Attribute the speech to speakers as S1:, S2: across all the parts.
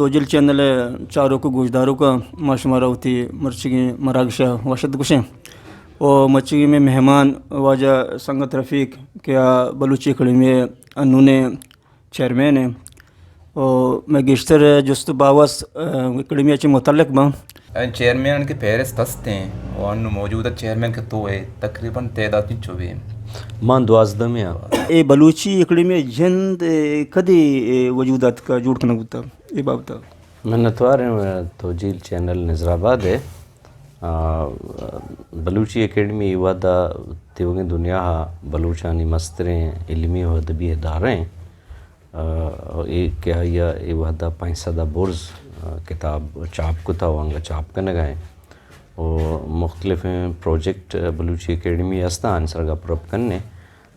S1: توجل channel چاروں کو گوشداروں کا ماشمارہ ہوتی مرچگی مراگشہ واشد گشیں اور مچگی میں مہمان واجہ سنگت رفیق کیا بلوچی اکیڈمی انونے چیئرمین ہیں اور میں گشتر جست باوس اکیڈمی اچھی متعلق با
S2: چیئرمین کے فہرست ہستے ہیں اور موجودہ چیئرمین کے تو ہے تقریباً تعداد بھی 24
S3: مان 12 میں
S1: اے بلوچی اکیڈمی جند کدی وجودات کا جوڑ کرنا ہوتا یہ بابتا
S3: منتوار توجیل چینل نظرآباد ہے بلوچی اکیڈمی وعدہ تیوگی دنیا بلوچانی مستریں علمی و ادبی ادارے ہیں ایک کیا یہ وعدہ 500 برز کتاب چاپ کو تھا وانگا چاپ کا نگائیں اور مختلف پروجیکٹ بلوچی اکیڈمی استان سرگا پرپ کرنے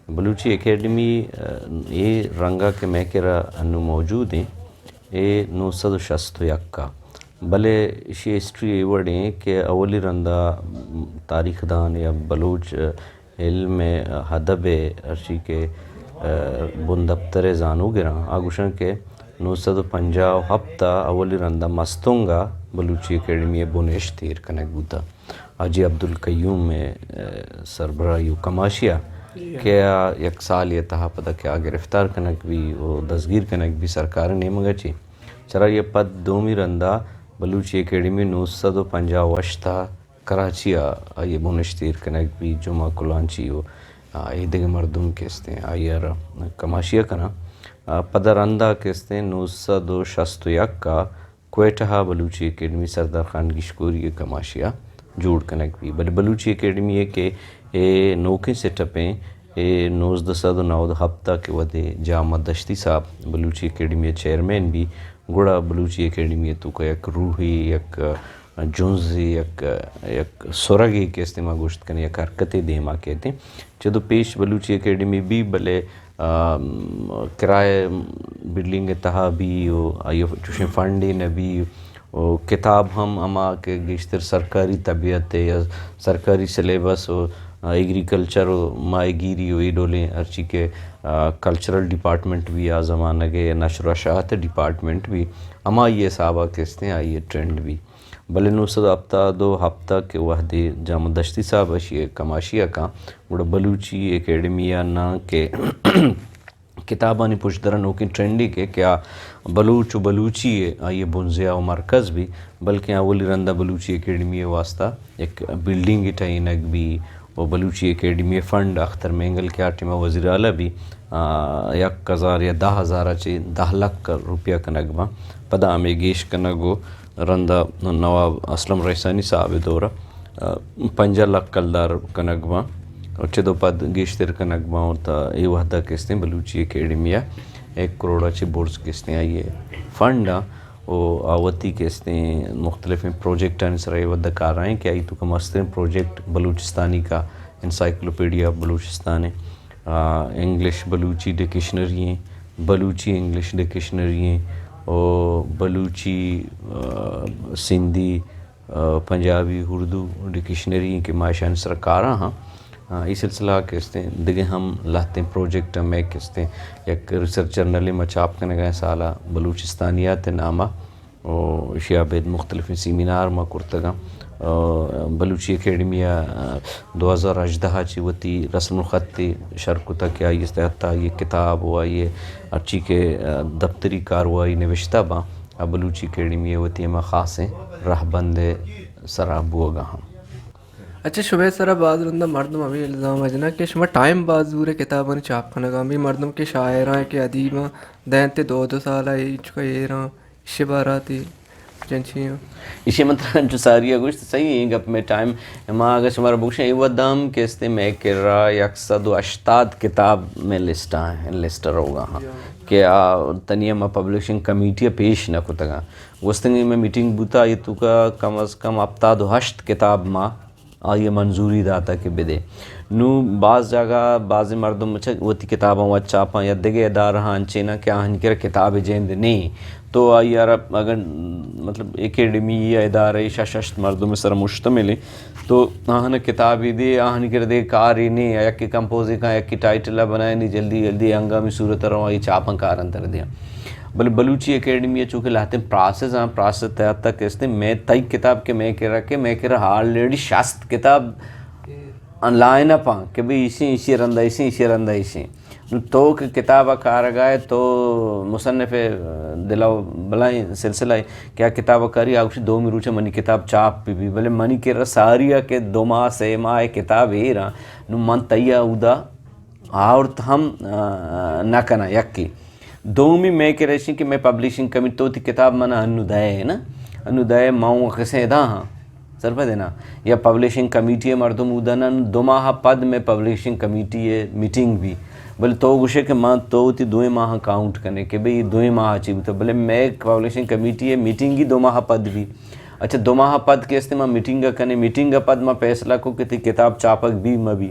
S3: بلوچی اکیڈمی یہ رنگا کے میکرہ انو موجود ہیں یہ 961 کا بلے اسی ہسٹری ایورڈ ہیں کہ اولی رندہ تاریخ دان یا بلوچ علم حدب ارشی کے بندبتر زانو گراں آگوشن کے 950 ہفتہ اولی رندہ مستونگا بلوچی اکیڈمی بنیش تیر کنک بوتا حاجی عبدالقیوم میں سربراہ یو کماشیا کیا یک سال یہ تہا پتہ کیا گرفتار کنک بھی و دستگیر کنک بھی سرکار نے مگچی چرا یہ پد دومی رندہ بلوچی اکیڈمی 950 کراچی یہ بنیش تیر کنک بھی جمعہ کلانچی و ایدگ مردم کہستے ہیں آئیر کماشیا کنا پدر اندہ کہستے ہیں 961 کا کوئٹہ بلوچی اکیڈمی سردار خان گشکوری کماشیا جوڑ کنک بھی بل بلوچی اکیڈمی ہے کہ اے نوکے سے ٹپیں اے 1909 ہفتہ کے ودے جامع دشتی صاحب بلوچی اکیڈمی چیئرمین بھی گوڑا بلوچی اکیڈمی تو کا یک روحی یک جنزی یک سرگی کے استعمال گوشت کرنے یک حرکت دیما کہتے ہیں جدو پیش بلوچی اکیڈمی بھی بلے کرائے بلڈنگ تہا بھی چوشیں فنڈی نبی کتاب ہم اما کے گشتر سرکاری طبیعت یا سرکاری سلیبس و ایگریکلچر و ماہی گیری و ڈولیں ارچی کے کلچرل ڈپارٹمنٹ بھی آ زمانہ کے نشر و اشاعت ڈپارٹمنٹ بھی اما یہ صحابہ کہستے ہیں آئیے ٹرینڈ بھی بلے 902 ہفتہ کے وحدے جامع دشتی صاحب اشیاء کماشیا کا گوڑا بلوچی اکیڈمیا نا کے کتابانی پشدرن ہوکن ٹرینڈی کے کیا بلوچ و بلوچی آئیے بنزیا و مرکز بھی بلکہ اولی رندہ بلوچی اکیڈمی واسطہ ایک بلڈنگ ٹائنک بھی و بلوچی اکیڈمی فنڈ اختر مینگل کے آٹیمہ وزیر اعلیٰ بھی 1000 یا 10,000 چی 10 لاکھ روپیہ کنگبا پدا ہمیں گیش کنگو رندہ نواب اسلم رحسانی صاحب دورہ 5 لاکھ کلدار کنگبا اور چدو پد گیشتر کنگبا ہوتا یہ وحدہ کہستے ہیں بلوچی اکیڈمیا 1 کروڑ چی بورس کہستے ہیں آئیے فنڈ و آوتی کہستے ہیں مختلف پروجیکٹ انسرائی ودہ کار آئیں کہ آئی تو کا مسترین پروجیکٹ بلوچستانی کا encyclopedia Balochistan English Balochi dictionary ہیں بلوچی انگلش ڈکشنری ہیں اور بلوچی سندھی پنجابی اردو ڈکشنری کے ماشاء سرکارہ ہاں اس سلسلہ کہستے ہیں دیکھیں ہم لاتے ہیں پروجیکٹ میں کہستے ہیں یک ریسرچ جرنلی میں چاپ کرنے گئے سالہ بلوچستانیات نامہ اور شیابید مختلف سیمینار میں کرتگا بلوچی اکیڈمیا 2018 چی وتی رسم الخطی شرکتا کیا یہ استحتا یہ کتاب ہوا یہ اچھی کے دفتری کاروائی نوشتہ با بلوچی اکیڈمی وتی میں خاص ہیں راہ بند سراب ہوگا ہم
S4: اچھا شبہ سرا بعض رندہ مردم ابھی الزام اجنا کہ شما ٹائم بازور کتاباں چاپ کنگا بھی مردم کے شاعراں کے ادیباں دینتے 2 سالہ چکا ایراں شباراتی جنچیاں
S3: اسی مطلب جو ساریہ گوشت صحیح ہیں گپ میں ٹائم اما اگر شمارا بکشیں ایوہ دام کہستے میں کرا 180 کتاب میں لسٹاں ہیں لسٹر ہوگا ہاں کہ تنیا ما پبلشنگ کمیٹی پیش نہ کتگا گوستنگی میں میٹنگ بوتا یہ تو کا کم از کم 78 کتاب ما آئیے منظوری داتا کہ بدے نو بعض جگہ بعض مردم وتی کتاباں و چاپاں یا دگے ادارہ انچینا کہ آہن کر کتاب جیند نہیں تو آئی عرب اگر مطلب اکیڈمی یا ادارہ ششت مردم سر مشتمل ہے تو آہن کتابی دے آہن کر دے کاری نہیں یا کہ کمپوزی کا یا کہ ٹائٹلہ بنائے نہیں جلدی جلدی ہنگامی صورت رہا یہ چاپاں کارن تر دیا بل بلوچی اکیڈمی چونکہ لاتے ہیں پراسس تک کہتے ہیں میں تئی کتاب کے میں کہہ رہا آلریڈی شاست کتاب لائن اپ ہاں کہ بھئی اسی رندہ تو کہ کتاب کار گائے تو مصنف دلاؤ بلائیں سلسلہ کیا کتاب کاری آگوشی 2 مروچہ منی کتاب چاپ بھی بلے منی کے رساریہ کے 2 ماہ 3 ماہ کتاب ہی رہا نو من تیہ اودا اور ہم نہ کنا یکی دومی میں کہہ رہی کہ میں پبلیشنگ کمیٹی تو تھی کتاب منا انو دائے ہے نا انو دائے ماؤں قصے دا ہاں سر پہ دینا یا پبلیشنگ کمیٹی ہے مردم اودا 2 ماہ پد میں پبلیشنگ کمیٹی ہے میٹنگ بھی بلے تو گوشے کہ ماں تو تی 2 ماہ کاؤنٹ کرنے کہ بھئی 2 ماہ چاہیے تو بلے میں پبلیشنگ کمیٹی ہے میٹنگ ہی 2 ماہ پد بھی اچھا 2 ماہ پد کے استعمال میٹنگ کرنے میٹنگ پد ماں فیصلہ کو کہ تی کتاب چاپک بھی مبھی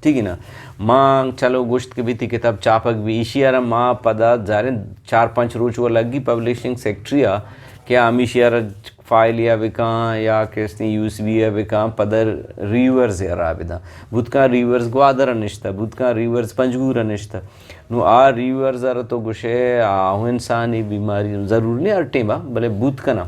S3: ٹھیک ہے نا ماں چلو گوشت کے بھی تھی کتاب چاپک بھی ایشیارہ ماں پدا ظاہر 4-5 روز وہ لگی پبلیشنگ سیکٹری کیا ہمیشہ فائل یا بکاں یا کہتے ہیں یوز بھی ہے بکاں پدر ریورز یا رابطہ بود کا ریورز گوادر نشتہ بود کا ریورز پنجگور نشتہ نو ریورز تو گوشے آہو انسانی بیماری ضرور نہیں ہر ٹیمہ بلے بود کا نا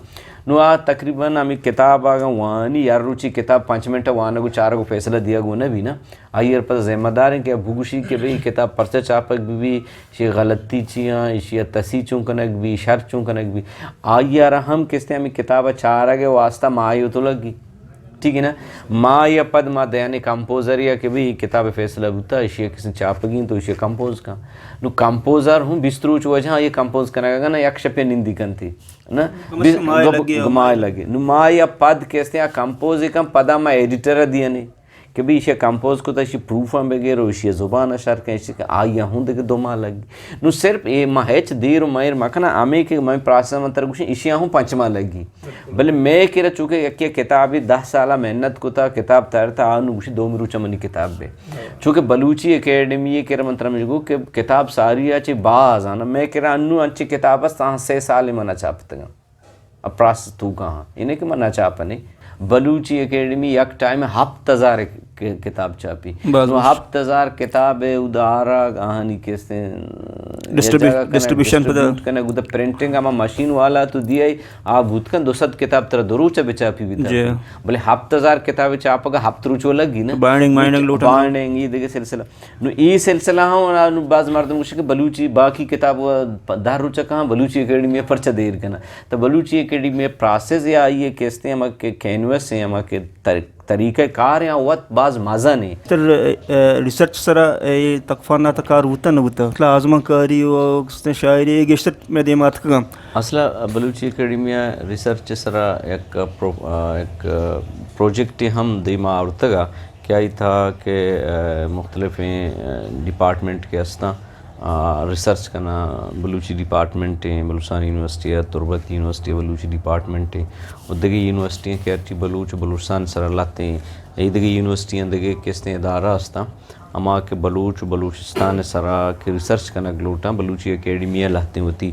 S3: نو تقریباً ہمیں کتاب آگا وانی یار روچی کتاب 5 منٹ وانا کو 4 کو فیصلہ دیا گو نہ بھی نا آئیر پر ذمہ دار ہیں کہ بھوگوشی کہ بھئی کتاب پرچہ چاپک بھی شی غلطی چیاں اشیا تسی چونکنک بھی شر چونکنک بھی آئیر ہم کس نے ہمیں کتاب 4 آگے واسطہ ماں آئیو تو لگی ٹھیک ہے نا ماں یا پد ماں دیانی کمپوزر یا کہ بھئی کتاب فیصلہ ہوتا اشیا کسی چاپگین تو اشیا کمپوز کا نو کمپوزر ہوں بستروچ وجہ یہ کمپوز کرنے گا نا یک شپے نندی کنتی نا گمائے لگے نو ماں یا پد کہتے ہیں کمپوز کم پدا ماں ایڈیٹر دیا نہیں کہ بھئی اشیا کمپوز کو تا اشیا پروف ہم بگیر و اشیا زبان اشار کہیں اشیا کہ آئیا ہوں دیکھ 2 ماہ لگی نو صرف یہ ماہ ہیچ دیر و مائر مکھنا آمیں کہ میں پراسس منتر گوشیں اشیا ہوں 5 ماہ لگی بلے میں کہہ رہا چونکہ یکی کتابی 10 سالہ محنت کو تا کتاب تیار تا آنو گوشی 2 مروچہ منی کتاب بے چونکہ بلوچی اکیڈمی کہہ رہا منتر مجھے گو کہ کتاب ساری آچے باز آنا میں کہہ رہا انو انچی کتاب اس تاہاں 6 سال منا چاپتا گا اب پراسس تو کہاں انہیں کہ منا چاپا نہیں بلوچی اکیڈمی یک ٹائم 7,000 کتاب چاپی تو 7,000 کتاب ادارہ آہانی کہتے ہیں ڈسٹریبیوشن کرنے گودا پرنٹنگ اما مشین والا تو دیا ہی آپ بھوت کن 200 کتاب ترہ دروچہ بچاپی بھی تھا بلے 7,000 کتاب چاپا گا 7 روچہ لگی نا بائنڈنگ یہ دیکھے سلسلہ نو یہ سلسلہ ہوں بعض مردم کچھ کہ بلوچی باقی کتاب 10 روچہ کہاں بلوچی اکیڈمی پرچہ دیر کرنا تو بلوچی اکیڈمی پراسس یا آئیے کہتے ہیں ہم کے کینوس ہیں ہم کے طریقہ کار ہیں وقت بعض مازہ نہیں
S1: تر ریسرچ سرا تقفانہ تکار ہوتا نہ ہوتا اصلا آزمان کاری و شاعری گشتر میں دیمات کا
S3: اصلا بلوچی اکیڈمی ریسرچ سرا ایک پروجیکٹ ہم دیما آورتا گا کیا ہی تھا کہ مختلف ڈپارٹمنٹ کے اسنا ریسرچ کرنا بلوچی ڈپارٹمنٹ ہیں بلوچستان یونیورسٹی ہے تربت یونیورسٹی بلوچی ڈپارٹمنٹ ہیں اور دیگر یونیورسٹیاں کہ اچھی بلوچستان سر لاتے ہیں یہ دیگر یونیورسٹیاں دیگر کس نے ادارہ ہستا اما کہ بلوچستان سرا کے ریسرچ کرنا گلوٹا بلوچی اکیڈمیاں لاتے ہوتی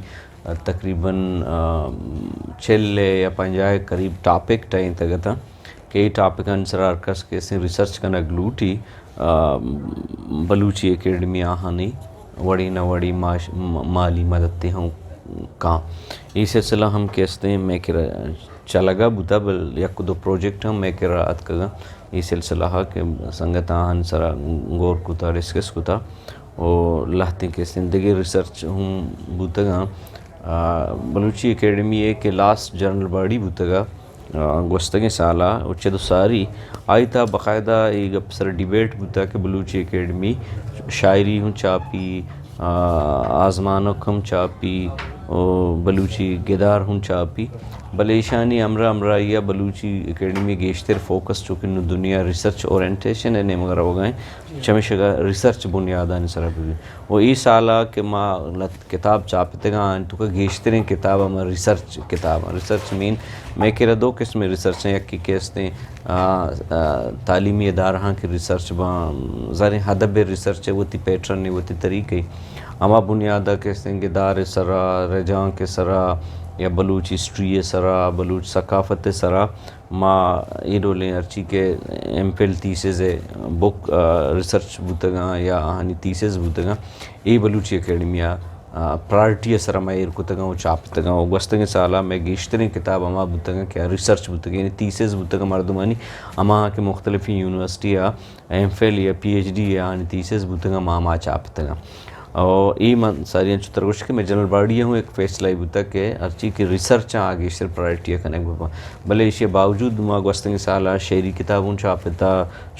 S3: تقریباً 6 یا 50 قریب ٹاپک ٹائیں تگتا کئی ٹاپک انسر ارکس کے سے ریسرچ کرنا گلوٹی بلوچی اکیڈمی آہانی وڑی نہ وڑی مالی مدد ہوں کہاں یہ سلسلہ ہم کہتے ہیں میں کہ چلا گا بوتا بل یک 2 پروجیکٹ ہم میں کہ رات کا یہ سلسلہ ہے کہ سنگت آہن سرا غور کو تا ڈسکس کو تا اور لاتے کہ زندگی ریسرچ ہوں بوتا گا بلوچی اکیڈمی ہے کہ لاسٹ جرنل باڈی بوتا گا گوستگی سالہ اچھے دو ساری آئی تھا باقاعدہ ایک اپسر ڈیبیٹ بوتا کہ بلوچی اکیڈمی شاعری ہوں چاپی آزمانک ہم چاپی بلوچی گدار ہوں چاپی بلیشانی امرہ یا بلوچی اکیڈمی گیشتر فوکس چونکہ دنیا ریسرچ اورینٹیشن ہے نیم وغیرہ ہو گئے چمیشہ کا ریسرچ بنیادان سر بھی وہ ای سالہ کہ ماں کتاب چاپتے گا تو کہ گیشترین کتاب ہمیں ریسرچ کتاب ریسرچ مین میں کہہ رہا 2 قسم ریسرچ ہیں یک کی کہتے ہیں تعلیمی ادارہ کی ریسرچ ظاہر حدب ریسرچ ہے وہ تی پیٹرن نہیں وہ تی طریقے اما بنیادہ کہتے ہیں کہ دار سرا رجاں کے سرا یا بلوچ ہسٹری سرا بلوچ ثقافت سرا ماں یہ رولیں ارچی کے ایم فل تیسز ہے بک ریسرچ بوتگاں یا آہانی تیسز بوتگاں یہ بلوچی اکیڈمیا پرائرٹی سرما ارکتگا و چاپتگا و گوستگی سالا میں گیشترین کتاب اما بتگا کیا ریسرچ بتگا یعنی تیسز بتگا مردمانی اما کے مختلفی یونیورسٹی یا ایم فیل یا پی ایچ ڈی یا تیسز بتگا ماما چاپتگا اور ای من ساری چترگوش کے میں جنرل باڈی ہوں ایک فیصلہ بتا کہ ارچی کی ریسرچ آگے شر پرائرٹی کنیک بابا بھلے اس کے باوجود ما گوستنگ سالا شعری کتابوں چاپتا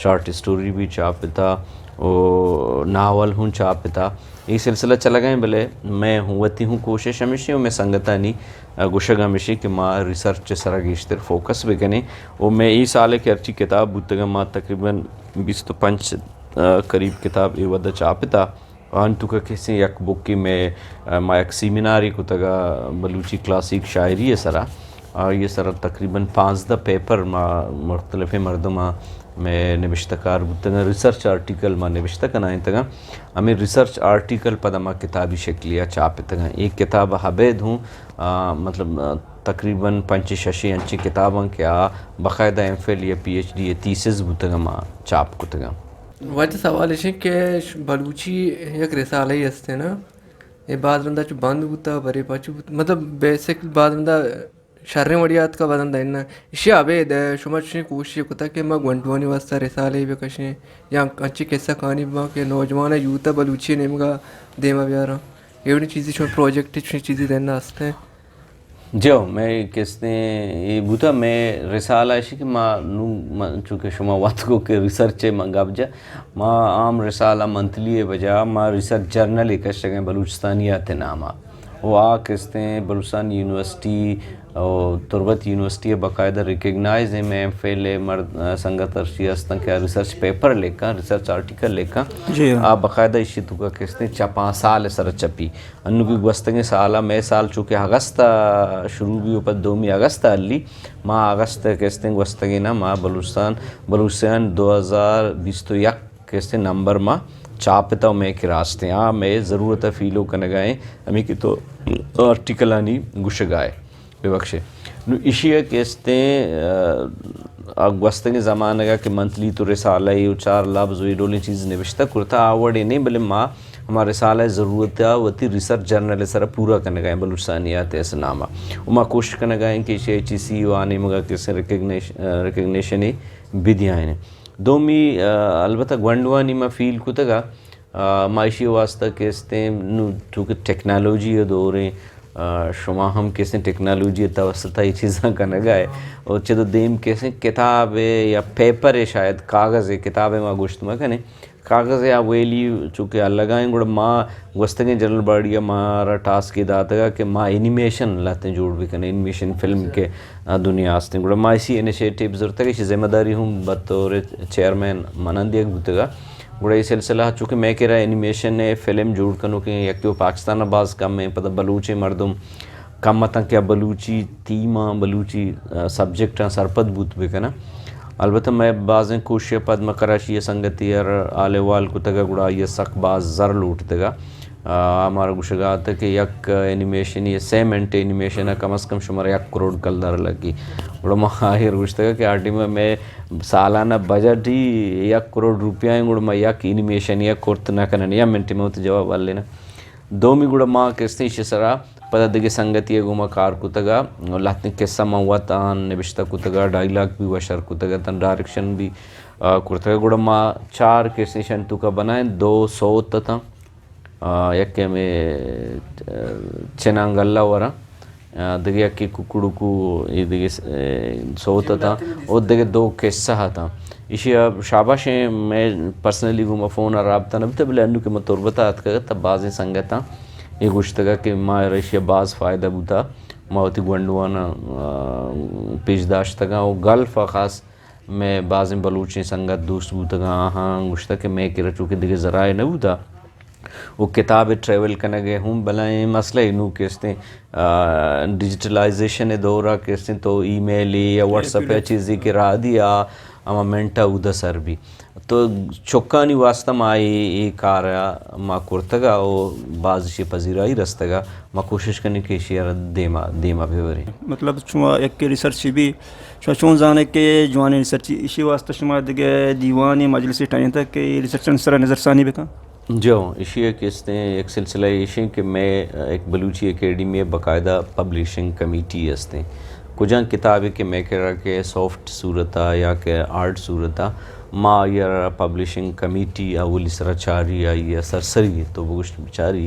S3: شارٹ اسٹوری بھی چاپتا اور ناول ہوں چاپتا یہ سلسلہ چلا گئے بھلے میں ہوتی ہوں کوشش ہمیشہ میں سنگتا نہیں گوشگ ہمیشہ کہ ماں ریسرچ سرا گیشتر فوکس بھی کنے اور میں ای سال کے ارچی کتاب بتگا ماں تقریباً 25 قریب کتاب یہ ودا چاپتا انتو کا کسی یک بک کی میں ایک سیمیناری کو تگا بلوچی کلاسیک شاعری ہے سرا یہ سرا تقریباً 15 پیپر مختلف مردمہ میں نوشتہ کار بتگا ریسرچ آرٹیکل ما نوشتہ کنائیں تگا ہمیں ریسرچ آرٹیکل پدا ما کتابی شکلیہ چاپتگا ایک کتاب حبید ہوں مطلب تقریباً 5-6 انچی کتاباں کیا باقاعدہ ایم فیل یا پی ایچ ڈی یا تیسز بتگا ما چاپ کتگا
S4: وجہ سوال ہے کہ بلوچی یک رسالہ ہی ہستے نا یہ بعض بندہ چو بند ہوتا بری پاچو مطلب بیسک بعض بندہ شرم وڑیات کا بدن دینا اسی عبید ہے شما چوشیں کوشش کتا کہ ما گونڈوانی واسطہ رسالے بھی کشیں یا اچھی قصہ کہانی با کہ نوجوان یوتا بلوچی نیمگا دیما بیارا یہ انہی چیزی شما پروجیکٹ چیزی دینا ہستے ہیں
S3: جو میں کس نے یہ بوتا میں رسالہ ہے کہ ماں چونکہ شما وقت کو کہ ریسرچ منگا بجا ماں عام رسالہ منتلی بجا ماں ریسرچ جرنل ایک شگیں بلوچستانیات نامہ وہ کس نے بلوچستان یونیورسٹی اور تربت یونیورسٹی باقاعدہ ریکگنائز ہے میں ایم فیل مرد سنگت ارشی ہستن کیا ریسرچ پیپر لے کر ریسرچ آرٹیکل لے کر آپ باقاعدہ اسی تو کا کس نے 5 سال سر چپی انہوں کی گوستنگی سالہ میں سال چونکہ اگست شروع بھی اوپر 2 اگست علی ماں اگست کس نے گوستنگی نا ماں بلوچستان 2021 کس نے نمبر ماں چاپتا ہوں میں کہ راستے میں ضرورت فیلو کنگائیں ہمیں کی تو آرٹیکل آنی گوشگائے بے بخشے نو اشیاء کہتے گوستنگی زمانہ گا کہ منتلی تو رسالہ ہی 4 لفظ ہوئی ڈولی چیز نوشتہ کرتا آوڑی نہیں بلے ماں ہمارا رسالہ ضرورت ہے وتی ریسرچ جرنل سر پورا کرنے گئے بلوچستانیات ایسا نامہ وما کوشش کرنے گئے کہ اسی ایچ سی آنے مگا کسی ریکگنیشن بھی دیا ہے دومی البتہ گونڈوانی میں فیل کو تگا معاشی واسطہ کہتے ہیں چونکہ ٹیکنالوجی دور ہیں شما ہم کیسے ٹیکنالوجی توسطہ یہ چیزاں کرنے گئے اور چدو دیم کیسے کتاب ہے یا پیپر ہے شاید کاغذ ہے کتاب ہے ماں گوشت میں کنے کاغذ ہے ویلی چونکہ لگائیں گوڑا ماں گوستگیں جنرل باڈی مارا ٹاسک کی داتا گا کہ ماں انیمیشن لاتے جوڑ بھی کنے انیمیشن فلم کے دنیا آستے گوڑا ماں اسی انیشیٹیو ضرورت ہے کہ ذمہ داری ہوں بطور چیئرمین منندیک بوتے گا گوڑا یہ سلسلہ چونکہ میں کہہ رہا انیمیشن ہے فلم جوڑ کنو کہ یک تو پاکستان باز کم ہے پتہ بلوچی مردم کم متاں کیا بلوچی تیمہ بلوچی سبجیکٹاں سرپد بوت بھی کنا البتہ میں بعضیں کوشش پد میں کراچی سنگتی اور آلے وال کو تگا گوڑا یہ سخ باز زر لوٹ تگا ہمارا گوشگا تھا کہ یک انیمیشن یہ 6 منٹ انیمیشن ہے کم از کم شمار 1 کروڑ کلدر لگی گوڑا ماہر گوشتا گا کہ آرٹی میں سالانہ بجٹ ہی 1 کروڑ روپیہ ہیں گوڑا میں یک انیمیشن یا کرت نہ کرنے یا منٹی میں ہوتا جواب والے نا دومی گوڑا ماں کستے اسی سرا پتہ دگی سنگتی ہے گوما کار کو تگا لاتنی قصہ مواتان نبشتہ کو تگا ڈائلاگ بھی وشر کو تگا تن ڈائریکشن بھی کرتا گا گوڑا ماں 4 کسے شنتو کا بنائیں 200 تتا یک میں چنانگ اللہ ورا دگی اکی ککڑو کو دگی 100 تتا اور دگی 2 قصہ تھا اسی شاباش ہیں میں پرسنلی گوما فون اور رابطہ نبتا بلے انو کے مطوربتا آت کگا تب بازیں سنگتا یہ گوشتگا کہ ماں رشیہ باز فائدہ بوتا ماوتی گونڈوانا پیش داشتگا اور گلف خاص میں بعضیں بلوچیں سنگت دوست بوتگا ہاں گوشتا کہ میں کہہ رہا چونکہ دیکھے ذرائع نہ بوتا وہ کتاب ٹریول کرنے گئے ہوں بلائیں مسئلہ انہوں کہتے ہیں ڈیجیٹلائزیشن دورہ کہتے ہیں تو ای میل یا واٹس اپ چیزی کی راہ دیا اما منٹا اودا سر بھی تو چوکانی واسطہ ماں یہ کارا ماں کرتگا اور بعض شی پذیرائی رستگا ماں کوشش کرنے کی شیئر دیما بھی ورے
S1: مطلب شما ایک ریسرچ بھی شما چون زانے کہ جوانی ریسرچ اسی واسطہ شما دیگه دیوانی مجلسی ٹائن تک کہ ریسرچ سر نظر ثانی بکا
S3: جو اسی کہتے ہیں ایک سلسلہ یہ کہ میں ایک بلوچی اکیڈمی باقاعدہ پبلشنگ کمیٹی ہستے کجاں کتابیں کہ میں کہہ رہا کہ سافٹ صورتہ یا کہ آرٹ صورتہ ما یا پبلشنگ کمیٹی اولی سر چاری آئی یا سرسری تو بگوشت بچاری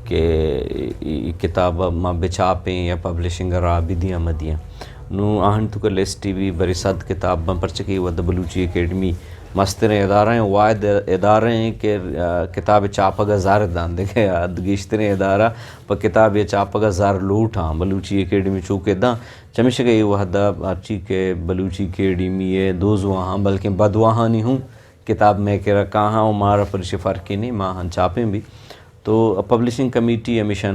S3: کہ کتاب ما بچاپیں یا پبلشنگ رابطیاں مدیاں نو آہن تو کہ لیس ٹی وی بری صد کتاب بن پرچکی ود بلوچی اکیڈمی مستر ادارے ہیں واحد ادارے ہیں کہ کتاب چاپگا زار دان دیکھے گیشتر ادارہ پر کتاب چاپگا زار لوٹ ہاں بلوچی اکیڈمی چوکے داں چمیشہ کہ یہ وحدہ اچھی کہ بلوچی اکیڈمی ہے دوز وہاں بلکہ بد وہاں نہیں ہوں کتاب میں کہہ رہا کہاں ہوں مارا پرش فرقی نہیں ماں ہن چاپیں بھی تو پبلشنگ کمیٹی ہمیشہ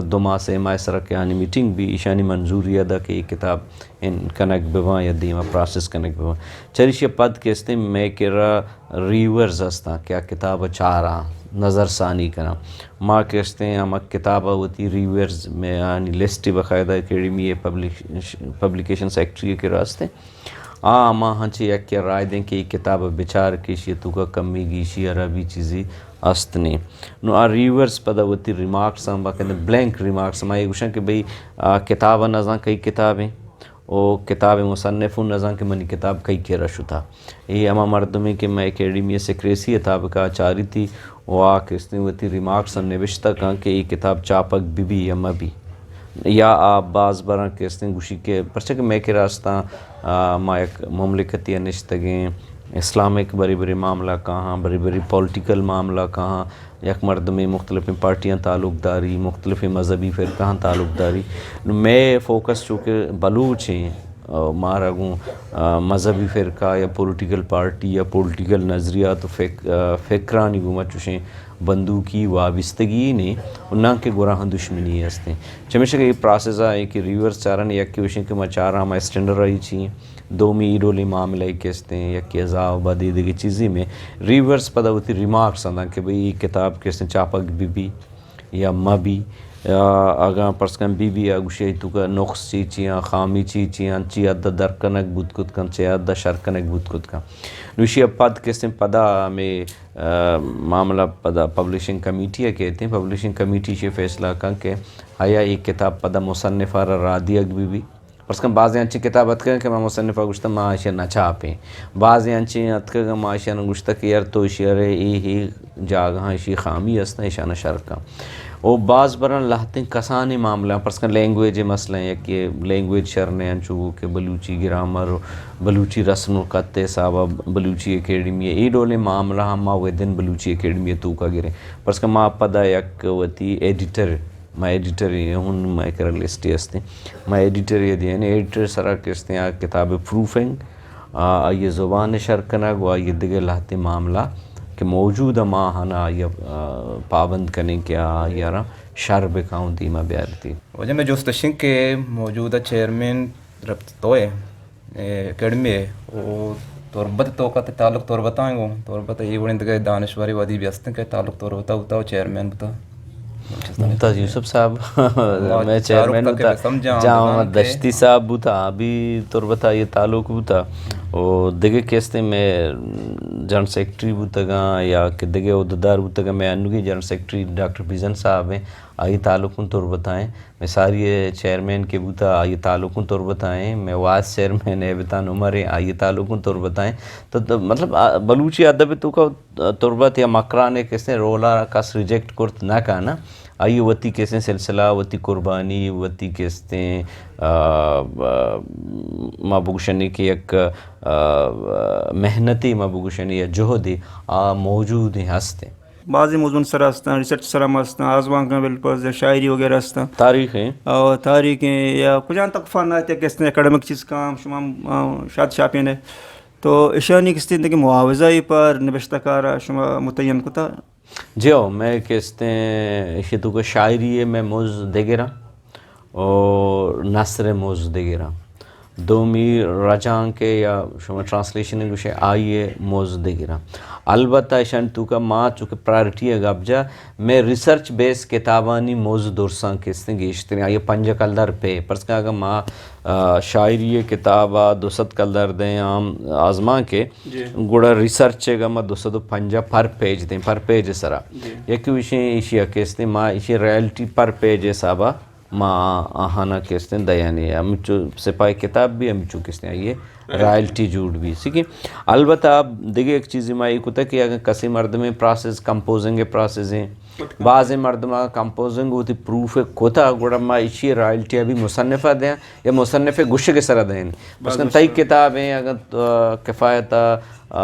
S3: دو ماہ سے ماہ سرک کے آنی میٹنگ بھی ایشانی منظوری ادا کہ یہ کتاب ان کنک بواں یا دیما پروسیس کنک بواں چریش پد کے استے میں کہ رہا ریورز ہستا کیا کتاب چاہ رہا نظر ثانی کرا ماں کے استے ہیں ہم کتاب ہوتی ریورز میں آنی لسٹ باقاعدہ اکیڈمی پبلیکیشن سیکٹری کے راستے ماں ہنچے یک کیا رائے دیں کہ یہ کتاب بچار کیشی تو کا کمی گیشی عربی چیزی استنے نو ریورز پدا ہوتی ریمارکس ہم باقاعدہ بلینک ریمارکس ہم آئی گوشن کہ بھئی کتاب نظام کئی کتابیں او کتاب مصنف نظام کہ منی کتاب کئی کیرا شو تھا یہ اما مردمی کہ میں اکیڈمی سیکریسی اتاب کا چاری تھی وہ کس نے ہوتی ریمارکس ہم نوشتہ کہاں کہ یہ کتاب چاپک بھی یا مبی یا آپ بعض برا کس نے گوشی کے پرچہ کہ میں کہ راستہ ما ایک مملکتی نشتگیں اسلامک بری بری معاملہ کہاں بری بری پولیٹیکل معاملہ کہاں یک مرد میں مختلف پارٹیاں تعلق داری مختلف مذہبی فرقہ تعلق داری میں فوکس چونکہ بلوچ ہیں مارا گوں مذہبی فرقہ یا پولیٹیکل پارٹی یا پولیٹیکل نظریات فکرانی گوں چوشیں بندوقی وابستگی نے انہاں کے گراہ دشمنی ہستے چمیشہ کہ یہ پروسیس ہے کہ ریورس چارن یک کی وشن کہ میں چارہ ہم اسٹینڈر رہی چیئیں دو میں ایڈولی معاملہ کہتے ہیں یا کہ عذاب بدی دیگی چیزی میں ریورس پدا ہوتی ریمارکس آدھا کہ بھئی یہ کتاب کہتے ہیں چاپک بی یا مبی اگاں پرسکن بی اگوشی تو کا نقص چیچیاں خامی چیچیاں چی عدد درکنک بود کت کن چی عدد شرکنک بود کت کن نوشی پد کہتے ہیں پدا میں معاملہ پدا پبلشنگ کمیٹی ہے کہتے ہیں پبلشنگ کمیٹی سے فیصلہ کن کہ آیا یہ کتاب پدا مصنفہ رادی اگ بھی پرسکن بعضی انچی کتاب اتکر کہ میں مصنفہ گوشتا ماں اشیاء نہ چاپیں بعضی انچی اتکر کہ ماں اشیاء گوشتا کہ یار تو اشیاء رہے ہی جاگہاں اشیاء خامی ہستا اشیاء نہ شرکا وہ بعض بران لہتیں کسانی معاملہ پرسکن لینگویج مسئلہ ہے کہ لینگویج شرنے انچو کہ بلوچی گرامر بلوچی رسم و قطع صاحبہ بلوچی اکیڈمی ہے ای ڈولے معاملہ ہم ماں ودن بلوچی اکیڈمی تو کا گرے پرسکن ماں پدا یک وتی ایڈیٹر میں ایڈیٹر ہی ہوں میں کرا لسٹی ہستے میں ایڈیٹر یہ دیا ایڈیٹر سرا کہتے ہیں کتاب پروفنگ یہ زبان شرکنگ و یہ دیگر لہتے معاملہ کہ موجودہ ماں ہنا یہ پابند کرنے کیا یارا شر بکاؤں دیما بیارتی
S2: وجہ میں جوستشن کے موجودہ چیئرمین ربط توئے اکیڈمی ہے وہ تربت تو کا تعلق تربت آئیں گو تربت یہ بڑی اندگاہ دانشوری وادی بھی ہستیں کہ تعلق تربت ہوتا ہو چیئرمین بتا
S3: ممتاز یوسف صاحب میں چیئرمین ہوتا جہاں دشتی صاحب بوتا ابھی تربتا یہ تعلق بوتا اور دیگے کہستے میں جنرل سیکٹری بوتا گا یا کہ دیگے عہدیدار بوتا گا میں انو کی جنرل سیکٹری ڈاکٹر بیزن صاحب ہیں آئی تعلقوں تربتائیں میں ساری چیئرمین کے بوتا آئی تعلقوں تربتائیں میں واس چیئرمین ایبتان عمر ہیں آئی تعلقوں تربتائیں تو مطلب بلوچی ادب تو کا تربت یا مکرانے کہستے رولا کس ریجیکٹ کرت نہ کہنا آئی وتی کہستے سلسلہ وتی قربانی وتی کہستے ما بگوشنی کی ایک محنتی ما بگوشنی یا جہدی موجود ہیں ہستے
S1: بعضی موضوع سر ہستاں ریسرچ سر ہم ہستاں آزوان کا بالپز شاعری وغیرہ ہستاں
S3: تاریخیں
S1: اور تاریخیں یا کجان تک فنات یا کہتے ہیں اکیڈمک چیز کام شما شاد شاپین ہے تو اشانی کس طرح کہ معاوضہ پر نوشتہ کارا شما متعین کتا
S3: جی ہو میں کہتے ہیں شیطو کو شاعری ہے میں موز دے گرا اور نثر موز دے گرا دومی رجان کے یا شما ٹرانسلیشن گوشے آئیے موضوع دے گرا البتہ اشان تو کا ماں چونکہ پرائرٹی ہے گبجا میں ریسرچ بیس کتابانی موضوع درساں کس نے گیشتنی آئیے پنجہ کلدر پہ پرس کا اگر ماں شاعری کتابہ 200 کلدر دیں عام آزماں کے گوڑا ریسرچ گا ماں 250 پر پیج دیں پر پیج سرا یکی وشیں ایشیا کس نے ماں ایشی ریالٹی پر پیج صحابہ ماں آہانا کس نے دیانی ہم چو سپاہی کتاب بھی ہم چو کس نے آئیے رائلٹی جوڑ بھی سیکھی البتہ اب دیکھیں ایک چیزی میں یہ کتا کہ اگر کسی مرد میں پراسس کمپوزنگ پراسس ہیں بعض مرد میں کمپوزنگ ہوتی پروف کتا گوڑا میں اسی رائلٹی ابھی مصنفہ دیں یا مصنف گوشے کے سرہ دیں بس کن تئی کتاب ہیں اگر کفایتا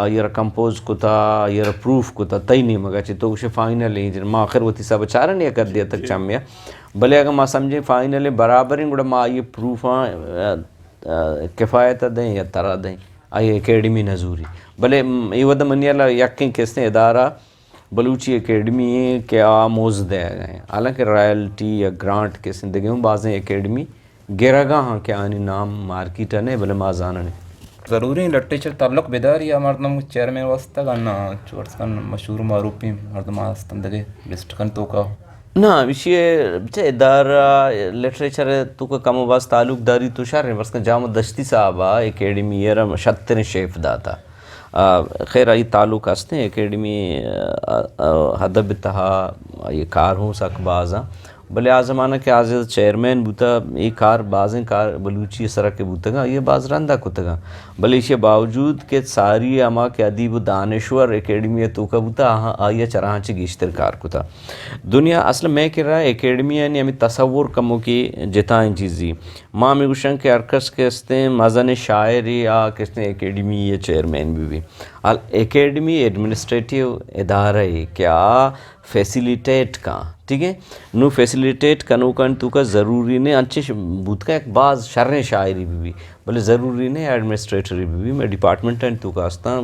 S3: یہ کمپوز کتا یہ پروف کتا تئی نہیں مگا چی تو گوشے فائنل ہیں جن ماں آخر ہوتی سا بچارہ نہیں کر دیا تک چامیا بلے اگر ماں سمجھیں فائنل برابر ہیں گوڑا ماں یہ پروف کفایت دیں یا ترہ دیں آئی اکیڈمی نظوری بلے یہ ودہ منی اللہ یقین کس نے ادارہ بلوچی اکیڈمی کے آموز دے گئے حالانکہ رائلٹی یا گرانٹ کے زندگی میں بعضیں اکیڈمی گرگاں ہاں کے آنی نام مارکیٹا نہیں بلے مازانا نہیں
S2: ضروری لٹریچر تعلق بیداری یا مردم چیئرمین واسطہ گانا چورس کن مشہور معروفی مردم آستان دگے لسٹ کن تو کا
S3: نا یہ ادارہ لٹریچر تو کا کم و باز تعلق داری تو شہر ہے بس کا جامع دشتی صاحبہ اکیڈمی یہ شتر شیف داتا خیر آئی تعلق ہستے ہیں اکیڈمی حدب تہا یہ کار ہوں سک بازاں بلے آزمانہ کے آزاد چیئرمین بوتا یہ کار بازیں کار بلوچی سرہ کے بوتا گا یہ باز رندہ کتا گا بلے اسے باوجود کہ ساری اما کے ادیب و دانشور اکیڈمی تو کا بوتا آئیے چراہاں چی گیشتر کار کتا دنیا اصلا میں کہہ رہا ہے اکیڈمی یعنی ہمیں تصور کموں کی جتائیں چیزی ماں میں گوشن کے ارکس کے استے مزن شاعری یا کس نے اکیڈمی یہ چیئرمین بھی اکیڈمی ایڈمنسٹریٹیو ادارہ ہے کیا فیسیلیٹیٹ کا ٹھیک ہے نو فیسیلیٹیٹ کنو کن تو کا ضروری نہیں اچھے بوت کا ایک بعض شرح شاعری بھی بلے ضروری نہیں ایڈمنسٹریٹری بھی میں ڈپارٹمنٹ ہیں تو کا ہستا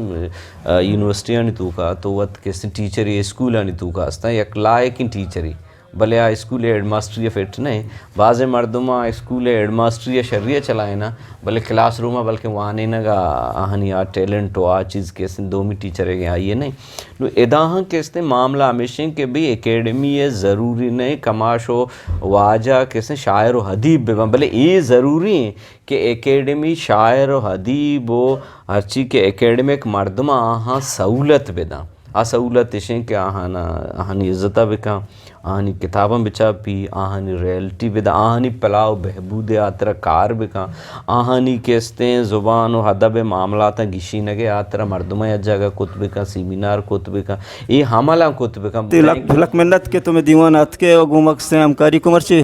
S3: یونیورسٹی ہیں تو کا تو وقت کسی ٹیچری اسکول ہیں تو کا ہستا یک لائق ٹیچری بلے آ اسکول ہیڈ ماسٹری فٹ نہیں بعض مردمہ اسکول ہیڈ ماسٹری شریعہ چلائے نا بلے کلاس رومہ بلکہ وہاں نہیں نگا آہنی آ ٹیلنٹ ہو آ چیز کے سن دومی ٹیچر ہے آئیے نہیں نو اداہاں کے سن معاملہ ہمیشہ کہ بھی اکیڈمی ہے ضروری نہیں کماش ہو واجہ کے سن شاعر و حدیب بے بلے یہ ضروری ہے کہ اکیڈمی شاعر و حدیب ہو ہر چیز کے اکیڈمک مردمہ آہاں سہولت بیدا آ سہولت اشیں کہ آہانی عزتہ بکا آہانی کتاباں بچا پی آہانی ریلٹی بدا آہانی پلاؤ بہبود آترہ کار بکا آہانی کیستیں زبان و حدب معاملاتاں گشی نگے آترہ مردمہ یا جگہ کتب کا سیمینار کتب کا یہ حاملہ کتب کا
S1: لک ملت کے تمہیں دیوان ات کے گومک سے ہمکاری کو مرچی